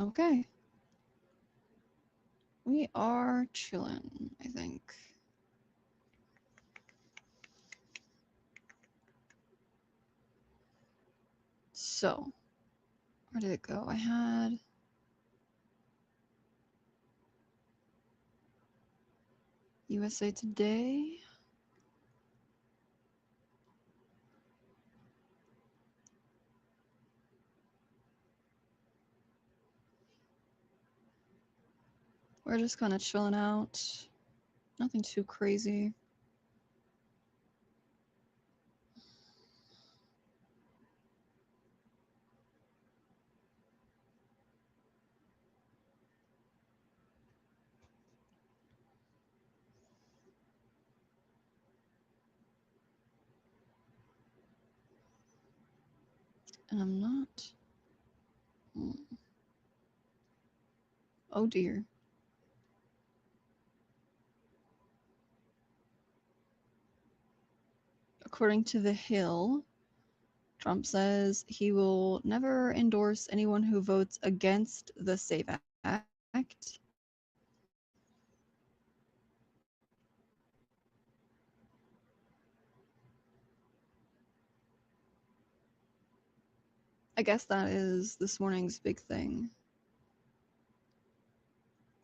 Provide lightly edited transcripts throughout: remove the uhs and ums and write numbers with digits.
Okay. We are chilling, I think. So, where did it go? I had USA Today. We're just kind of chilling out. Nothing too crazy. And I'm not. Oh dear. According to The Hill, Trump says he will never endorse anyone who votes against the SAVE Act. I guess that is this morning's big thing.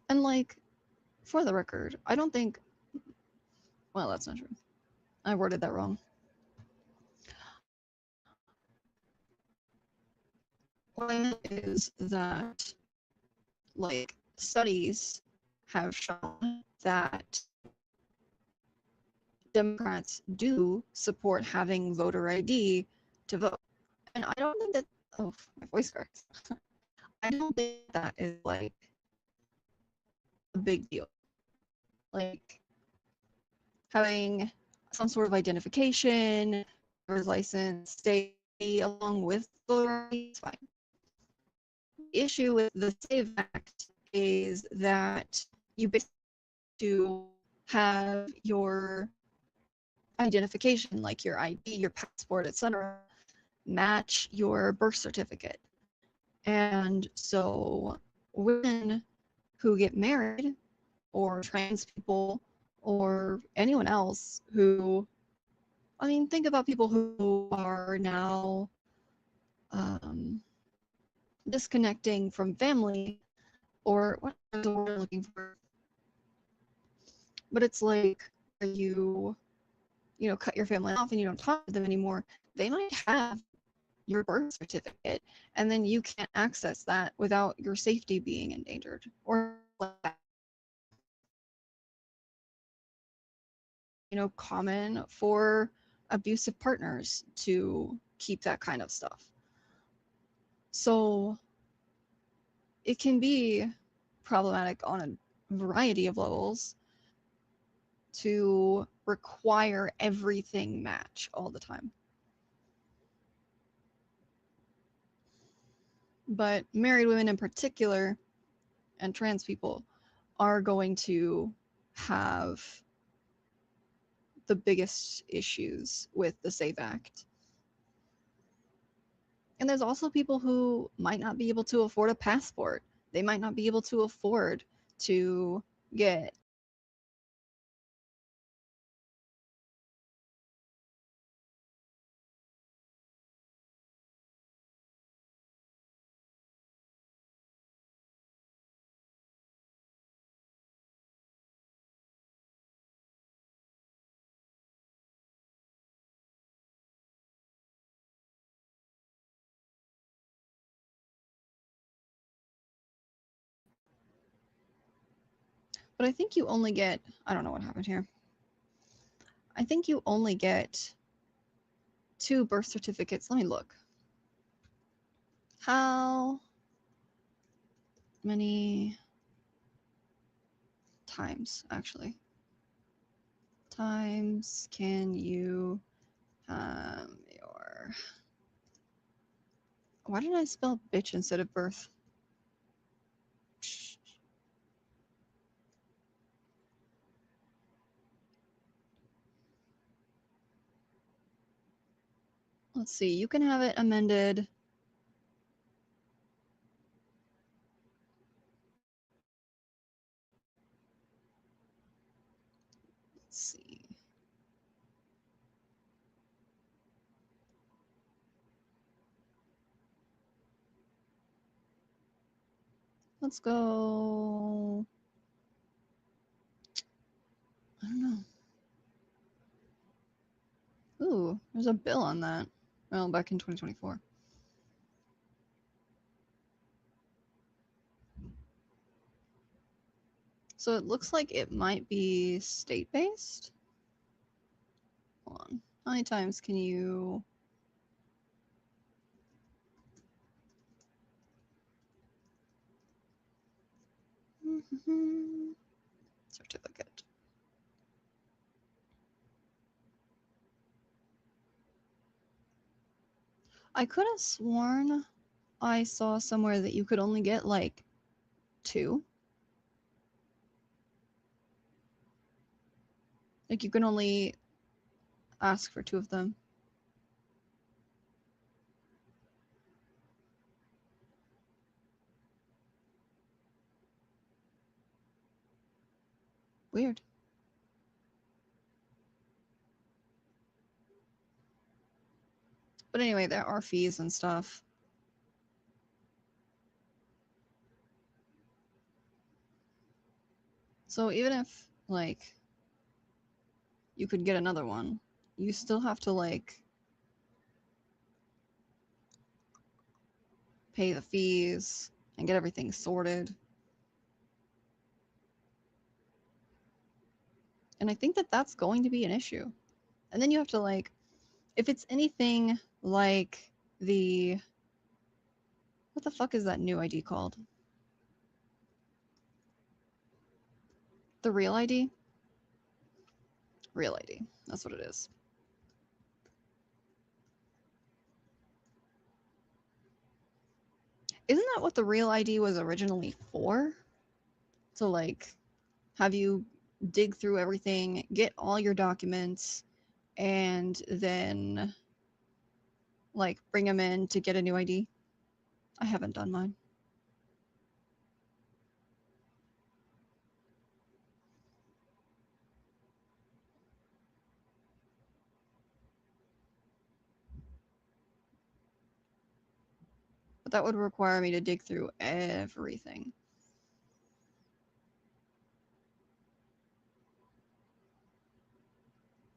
And like, for the record, I don't think. Well, that's not true. I worded that wrong. What I meant is that, like, studies have shown that Democrats do support having voter ID to vote. And I don't think that. Oh, my voice cracks. I don't think that is like a big deal. Like, having some sort of identification, driver's license, stay along with voter ID is fine. The issue with the SAVE Act is that you basically to have your identification, like your ID, your passport, etc., match your birth certificate. And so women who get married, or trans people, or anyone else who, I mean, think about people who are now disconnecting from family, or what is the word I'm looking for? But it's like, you know, cut your family off and you don't talk to them anymore, they might have your birth certificate, and then you can't access that without your safety being endangered. Or, you know, common for abusive partners to keep that kind of stuff. So it can be problematic on a variety of levels to require everything match all the time. But married women in particular, and trans people, are going to have the biggest issues with the SAVE Act. And there's also people who might not be able to afford a passport. They might not be able to afford to get but I think you only get, I don't know what happened here. I think you only get 2 birth certificates. Let me look. How many times, actually? Times can you your. Why did I spell bitch instead of birth? Let's see. You can have it amended Let's go. I don't know. Ooh, there's a bill on that. Well, back in 2024. So it looks like it might be state-based. Hold on. How many times can you... Certificate. I could have sworn I saw somewhere that you could only get like 2. Like you can only ask for 2 of them. Weird. But anyway, there are fees and stuff. So even if like you could get another one, you still have to like pay the fees and get everything sorted. And I think that that's going to be an issue. And then you have to like, if it's anything like the, what the fuck is that new ID called? The Real ID? Real ID. That's what it is. Isn't that what the Real ID was originally for? To like have you dig through everything, get all your documents, and then like bring them in to get a new ID? I haven't done mine. But that would require me to dig through everything.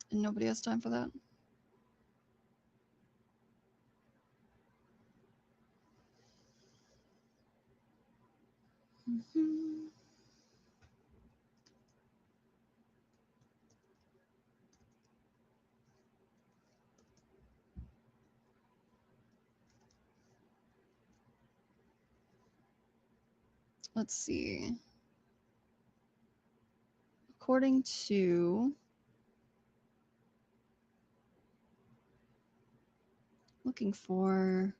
And nobody has time for that. Mhm. Let's see. According to looking for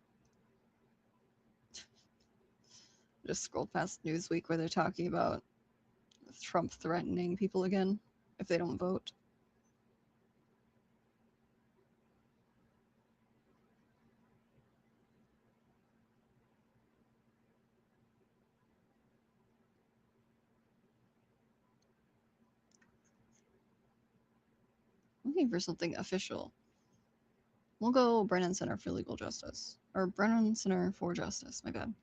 just scrolled past Newsweek where they're talking about Trump threatening people again if they don't vote. Looking for something official. We'll go Brennan Center for Legal Justice. Or Brennan Center for Justice, my bad.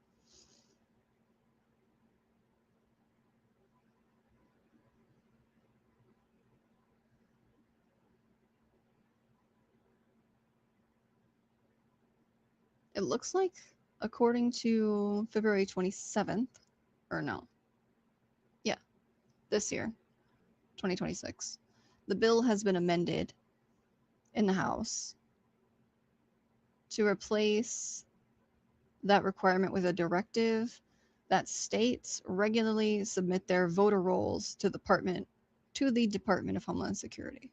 It looks like, according to February 27th, or no, yeah, this year, 2026, the bill has been amended in the House to replace that requirement with a directive that states regularly submit their voter rolls to the Department of Homeland Security.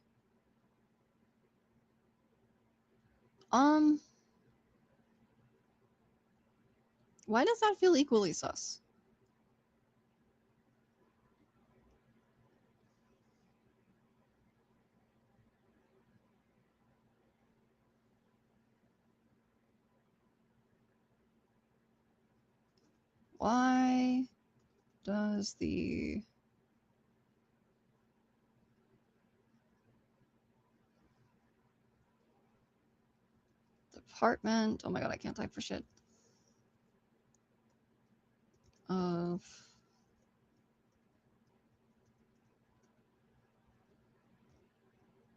Why does that feel equally sus? Why does the department, oh my god, I can't type for shit, of have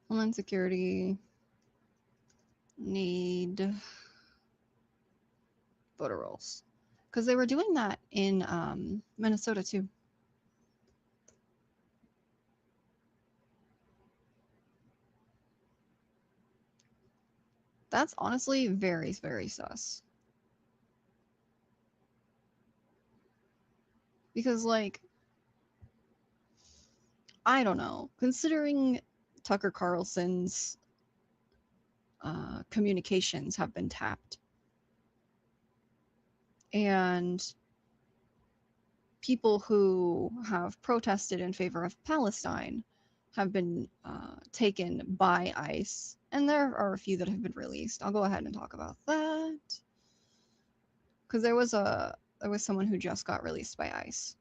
Homeland Security need voter rolls. Because they were doing that in Minnesota too. That's honestly very, very sus. Because, like, I don't know, considering Tucker Carlson's communications have been tapped and people who have protested in favor of Palestine have been taken by ICE, and there are a few that have been released. I'll go ahead and talk about that because there was someone who just got released by ICE.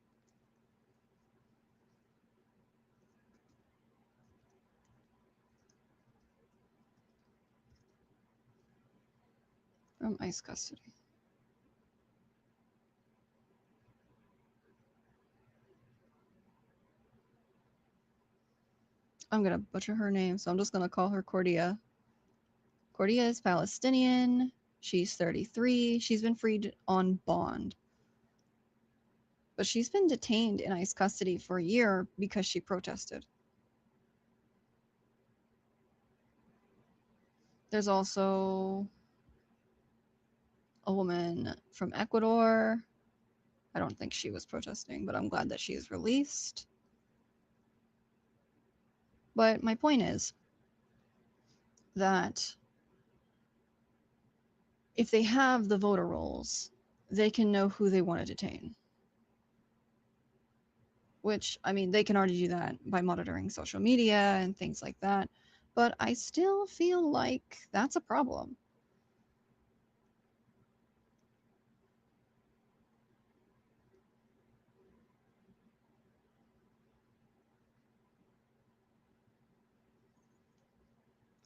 From ICE custody. I'm gonna butcher her name, so I'm just gonna call her Cordia. Cordia is Palestinian. She's 33. She's been freed on bond. But she's been detained in ICE custody for a year because she protested. There's also a woman from Ecuador. I don't think she was protesting, but I'm glad that she is released. But my point is that if they have the voter rolls, they can know who they want to detain. Which, I mean, they can already do that by monitoring social media and things like that. But I still feel like that's a problem.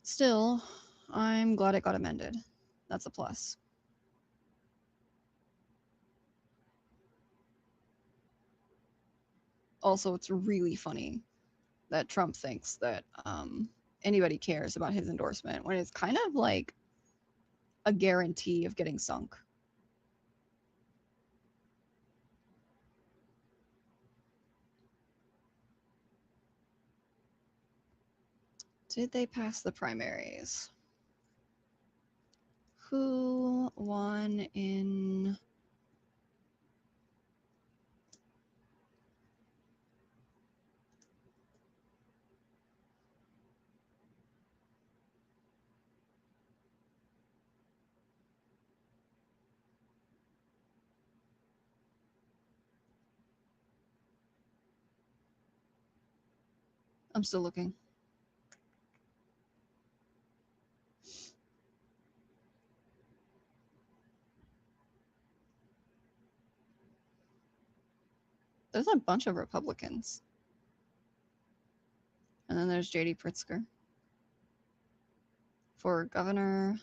Still, I'm glad it got amended. That's a plus. Also, it's really funny that Trump thinks that anybody cares about his endorsement when it's kind of like a guarantee of getting sunk. Did they pass the primaries? Who won in... I'm still looking. There's a bunch of Republicans. And then there's JD Pritzker for governor.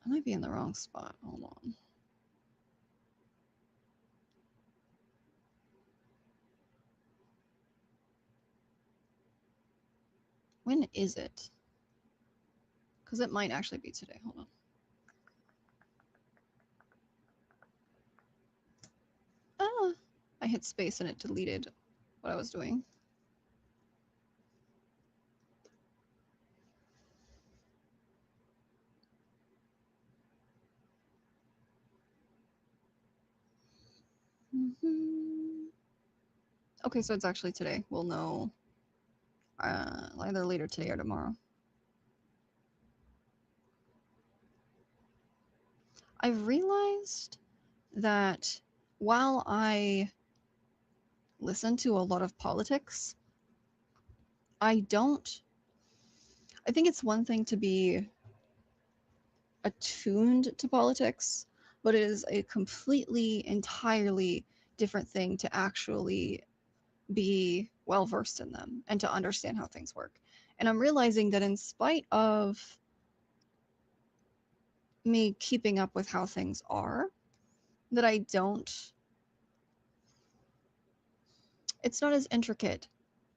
I might be in the wrong spot. Hold on. When is it? Because it might actually be today. Hold on. Ah, I hit space and it deleted what I was doing. Okay, so it's actually today. We'll know either later today or tomorrow. I've realized that while I listen to a lot of politics, I think it's one thing to be attuned to politics, but it is a completely, entirely different thing to actually be well versed in them and to understand how things work. And I'm realizing that in spite of me keeping up with how things are that I don't. It's not as intricate,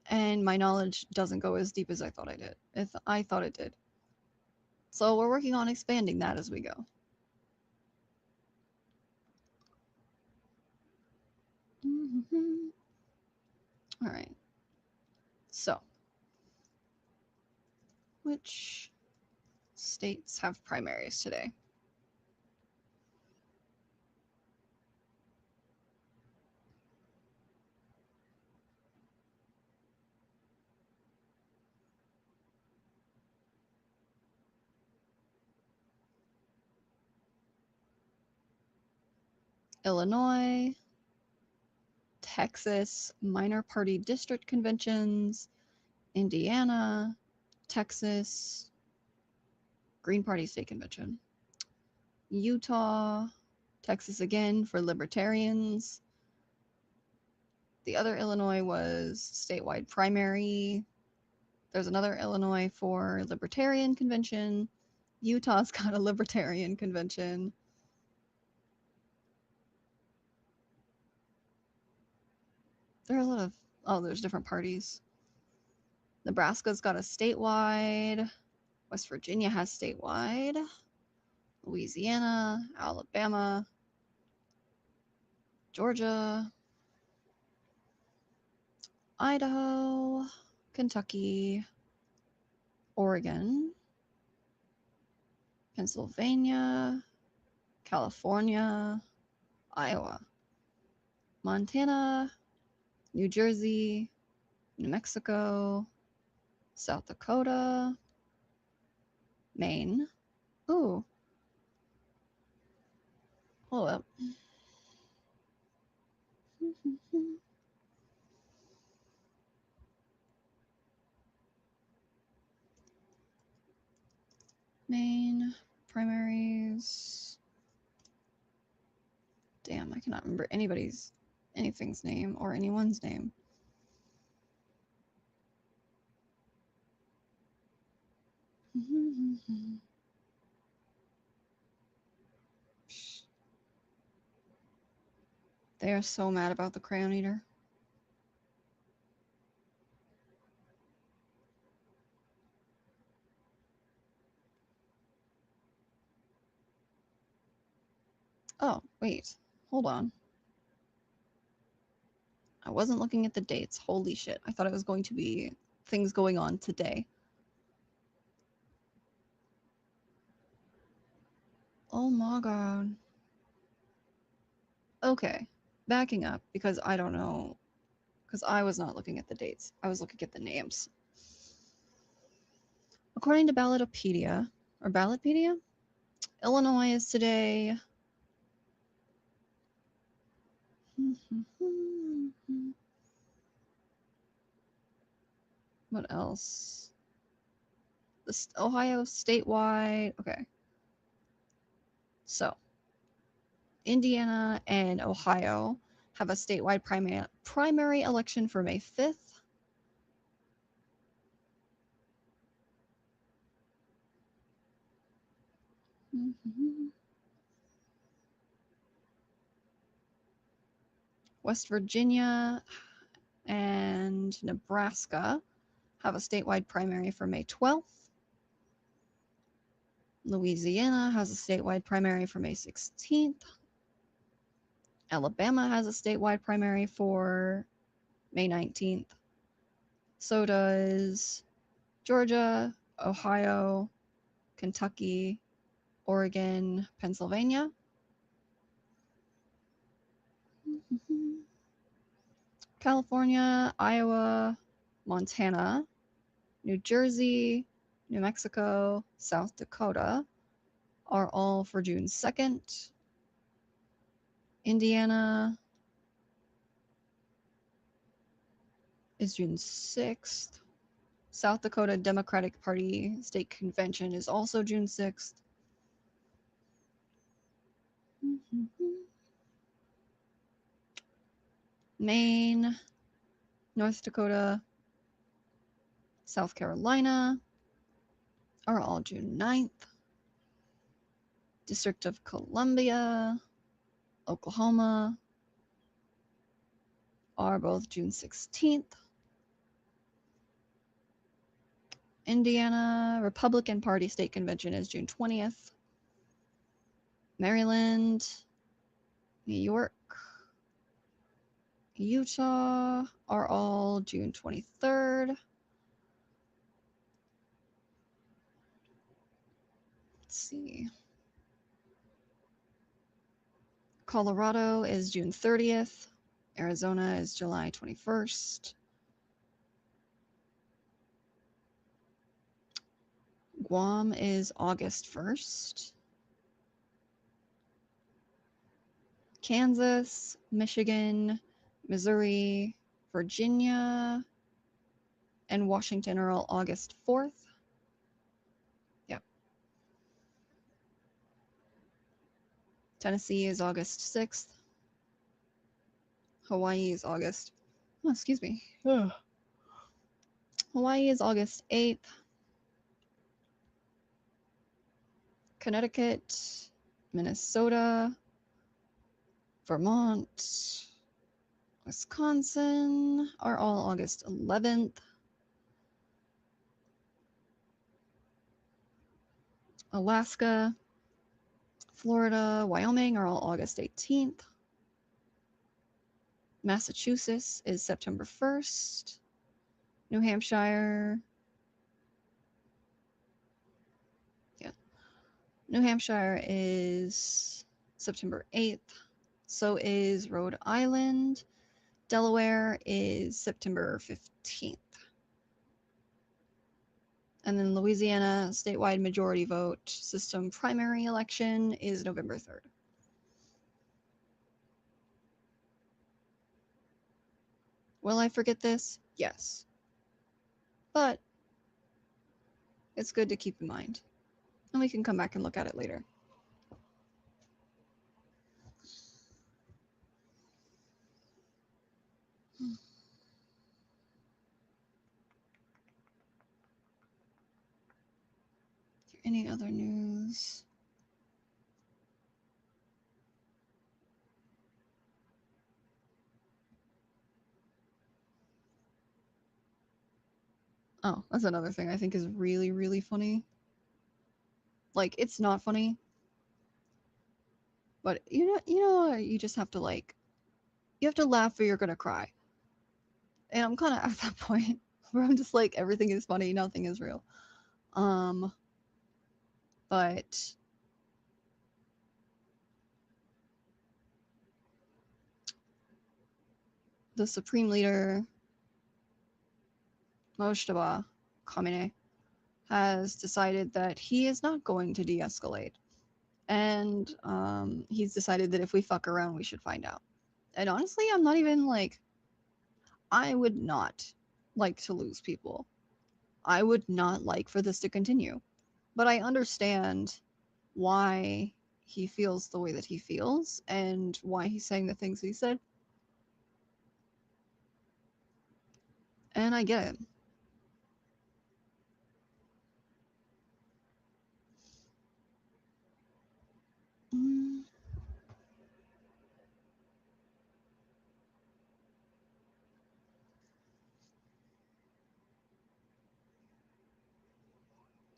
and my knowledge doesn't go as deep as I thought I did. If I thought it did. So we're working on expanding that as we go. All right. So, which states have primaries today? Illinois, Texas, minor party district conventions, Indiana, Texas, Green Party State Convention, Utah, Texas again for libertarians. The other Illinois was statewide primary. There's another Illinois for libertarian convention. Utah's got a libertarian convention. There are a lot of, oh, there's different parties. Nebraska's got a statewide. West Virginia has statewide. Louisiana, Alabama, Georgia, Idaho, Kentucky, Oregon, Pennsylvania, California, Iowa, Montana, New Jersey, New Mexico, South Dakota, Maine. Ooh. Hold up. Maine primaries. Damn, I cannot remember anything's name or anyone's name. They are so mad about the Crayon Eater. Oh, wait. Hold on. I wasn't looking at the dates. Holy shit. I thought it was going to be things going on today. Oh my god. Okay. Backing up because I don't know. Because I was not looking at the dates. I was looking at the names. According to Ballotopedia, or Ballotpedia, Illinois is today. What else? Ohio statewide. Okay. So, Indiana and Ohio have a statewide primary election for May 5th. West Virginia and Nebraska have a statewide primary for May 12th. Louisiana has a statewide primary for May 16th. Alabama has a statewide primary for May 19th. So does Georgia, Ohio, Kentucky, Oregon, Pennsylvania. California, Iowa, Montana, New Jersey, New Mexico, South Dakota are all for June 2nd. Indiana is June 6th. South Dakota Democratic Party State Convention is also June 6th. Maine, North Dakota, South Carolina are all June 9th. District of Columbia, Oklahoma are both June 16th. Indiana Republican Party State Convention is June 20th. Maryland, New York, Utah are all June 23rd. Let's see. Colorado is June 30th. Arizona is July 21st. Guam is August 1st. Kansas, Michigan, Missouri, Virginia, and Washington are all August 4th. Yep. Tennessee is August 6th. Hawaii is August. Oh, excuse me. Ugh. Hawaii is August 8th. Connecticut, Minnesota, Vermont, Wisconsin are all August 11th. Alaska, Florida, Wyoming are all August 18th. Massachusetts is September 1st. New Hampshire, New Hampshire is September 8th. So is Rhode Island. Delaware is September 15th. And then Louisiana statewide majority vote system primary election is November 3rd. Will I forget this? Yes. But it's good to keep in mind. And we can come back and look at it later. Any other news? Oh, that's another thing I think is really, really funny. Like, it's not funny, but you just have to you have to laugh or you're gonna cry. And I'm kind of at that point where I'm just like, everything is funny, nothing is real. But the supreme leader, Mojtaba Khamenei, has decided that he is not going to de-escalate. And he's decided that if we fuck around, we should find out. And honestly, I'm not even I would not like to lose people. I would not like for this to continue. But I understand why he feels the way that he feels and why he's saying the things he said. And I get it.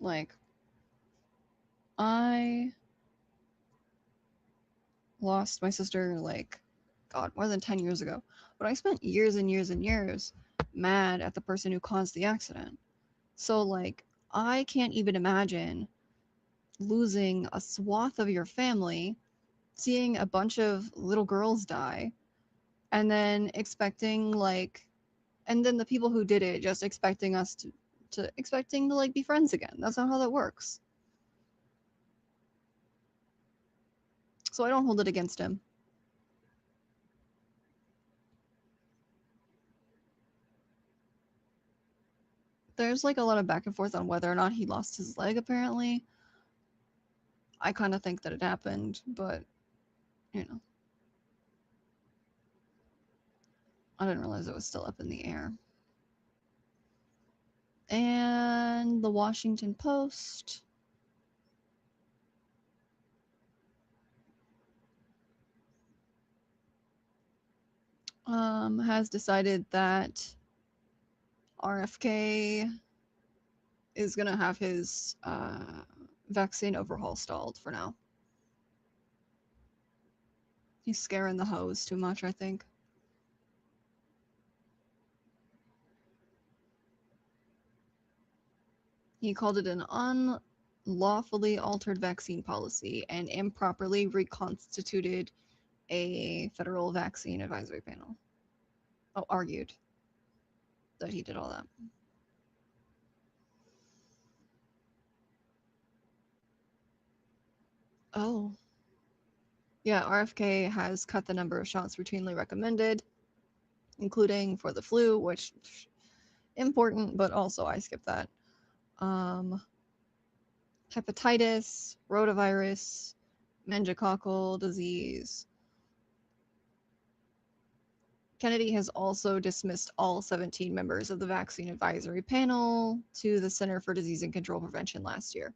Like, I lost my sister, God, more than 10 years ago. But I spent years and years and years mad at the person who caused the accident. So, I can't even imagine losing a swath of your family, seeing a bunch of little girls die, and then expecting, and then the people who did it just expecting us to be friends again. That's not how that works. So I don't hold it against him. There's a lot of back and forth on whether or not he lost his leg, apparently. I kind of think that it happened, but, I didn't realize it was still up in the air. And the Washington Post has decided that RFK is gonna have his vaccine overhaul stalled for now. He's scaring the hoes too much, I think. He called it an unlawfully altered vaccine policy and improperly reconstituted a federal vaccine advisory panel. Oh, argued that he did all that. Oh. Yeah, RFK has cut the number of shots routinely recommended, including for the flu, which important, but also I skipped that. Hepatitis, rotavirus, meningococcal disease. Kennedy has also dismissed all 17 members of the vaccine advisory panel to the Center for Disease and Control Prevention last year.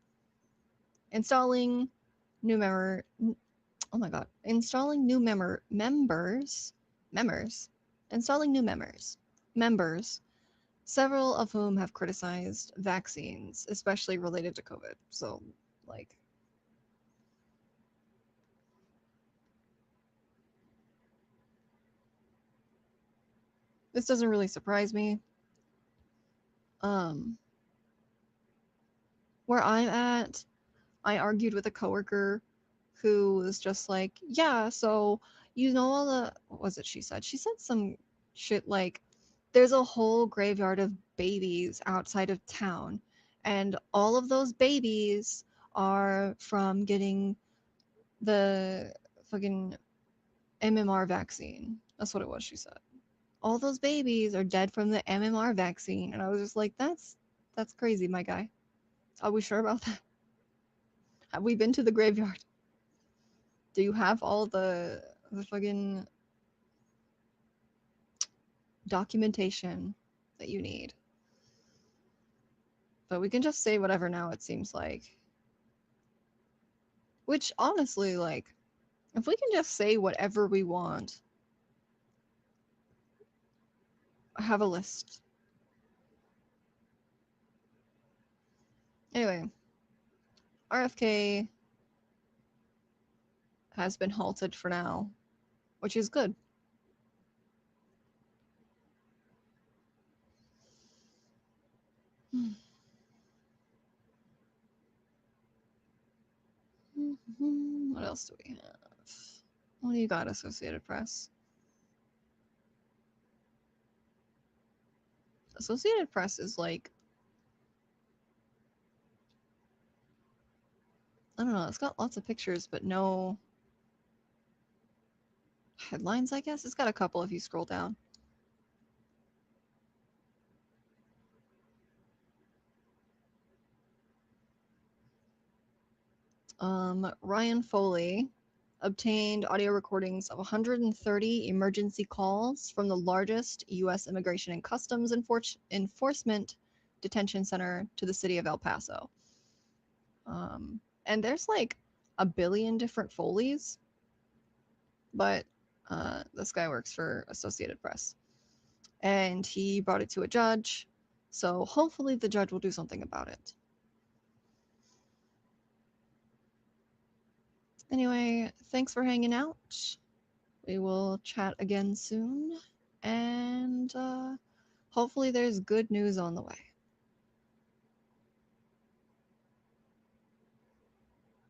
Installing new members, several of whom have criticized vaccines, especially related to COVID. So, like, this doesn't really surprise me. Where I'm at, I argued with a coworker who was just like, yeah, so you know all the what was it she said? She said some shit like there's a whole graveyard of babies outside of town, and all of those babies are from getting the fucking MMR vaccine. That's what it was, she said. All those babies are dead from the MMR vaccine. And I was just like, that's crazy, my guy. Are we sure about that? Have we been to the graveyard? Do you have all the fucking documentation that you need? But we can just say whatever now, it seems like. Which honestly, like, if we can just say whatever we want, I have a list. Anyway, RFK has been halted for now, which is good. What else do we have? What do you got, Associated Press? Associated Press is like, I don't know, it's got lots of pictures, but no headlines, I guess. It's got a couple if you scroll down. Ryan Foley obtained audio recordings of 130 emergency calls from the largest U.S. Immigration and Customs Enforcement detention center to the city of El Paso. And there's like a billion different Foleys, but this guy works for Associated Press. And he brought it to a judge, so hopefully the judge will do something about it. Anyway, thanks for hanging out. We will chat again soon, and hopefully there's good news on the way.